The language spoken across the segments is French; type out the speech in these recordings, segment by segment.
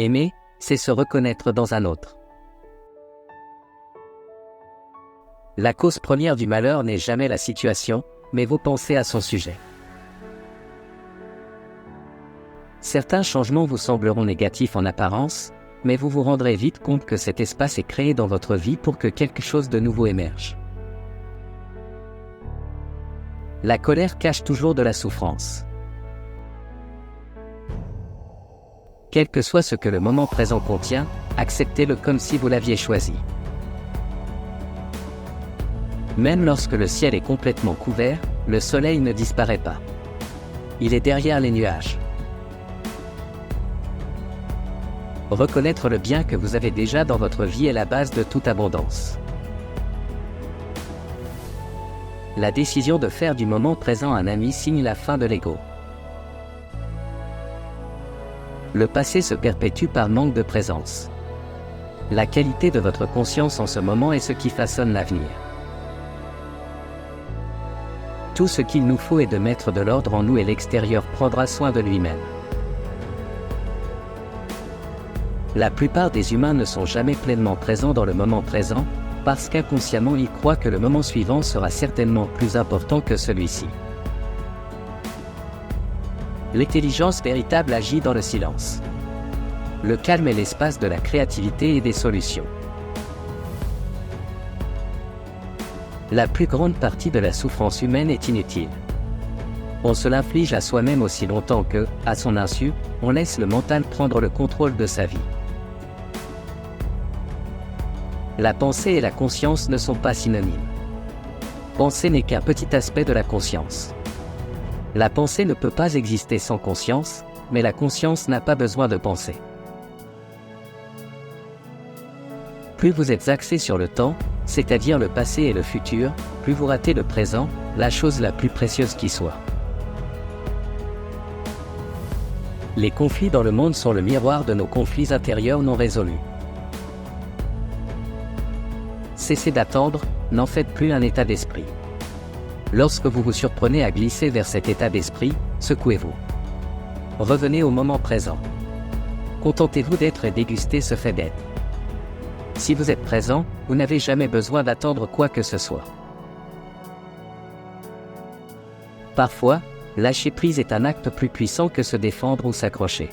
Aimer, c'est se reconnaître dans un autre. La cause première du malheur n'est jamais la situation, mais vos pensées à son sujet. Certains changements vous sembleront négatifs en apparence, mais vous vous rendrez vite compte que cet espace est créé dans votre vie pour que quelque chose de nouveau émerge. La colère cache toujours de la souffrance. Quel que soit ce que le moment présent contient, acceptez-le comme si vous l'aviez choisi. Même lorsque le ciel est complètement couvert, le soleil ne disparaît pas. Il est derrière les nuages. Reconnaître le bien que vous avez déjà dans votre vie est la base de toute abondance. La décision de faire du moment présent un ami signe la fin de l'ego. Le passé se perpétue par manque de présence. La qualité de votre conscience en ce moment est ce qui façonne l'avenir. Tout ce qu'il nous faut est de mettre de l'ordre en nous et l'extérieur prendra soin de lui-même. La plupart des humains ne sont jamais pleinement présents dans le moment présent, parce qu'inconsciemment ils croient que le moment suivant sera certainement plus important que celui-ci. L'intelligence véritable agit dans le silence. Le calme est l'espace de la créativité et des solutions. La plus grande partie de la souffrance humaine est inutile. On se l'inflige à soi-même aussi longtemps que, à son insu, on laisse le mental prendre le contrôle de sa vie. La pensée et la conscience ne sont pas synonymes. Penser n'est qu'un petit aspect de la conscience. La pensée ne peut pas exister sans conscience, mais la conscience n'a pas besoin de penser. Plus vous êtes axé sur le temps, c'est-à-dire le passé et le futur, plus vous ratez le présent, la chose la plus précieuse qui soit. Les conflits dans le monde sont le miroir de nos conflits intérieurs non résolus. Cessez d'attendre, n'en faites plus un état d'esprit. Lorsque vous vous surprenez à glisser vers cet état d'esprit, secouez-vous. Revenez au moment présent. Contentez-vous d'être et dégustez ce fait d'être. Si vous êtes présent, vous n'avez jamais besoin d'attendre quoi que ce soit. Parfois, lâcher prise est un acte plus puissant que se défendre ou s'accrocher.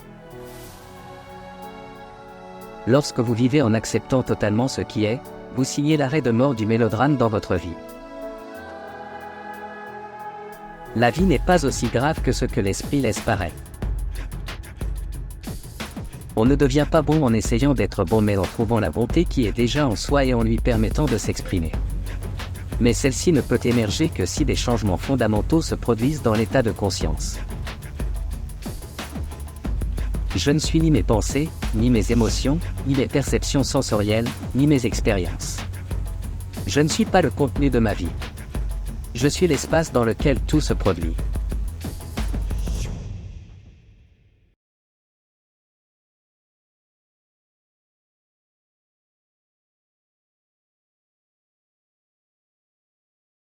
Lorsque vous vivez en acceptant totalement ce qui est, vous signez l'arrêt de mort du mélodrame dans votre vie. La vie n'est pas aussi grave que ce que l'esprit laisse paraître. On ne devient pas bon en essayant d'être bon mais en trouvant la bonté qui est déjà en soi et en lui permettant de s'exprimer. Mais celle-ci ne peut émerger que si des changements fondamentaux se produisent dans l'état de conscience. Je ne suis ni mes pensées, ni mes émotions, ni mes perceptions sensorielles, ni mes expériences. Je ne suis pas le contenu de ma vie. Je suis l'espace dans lequel tout se produit.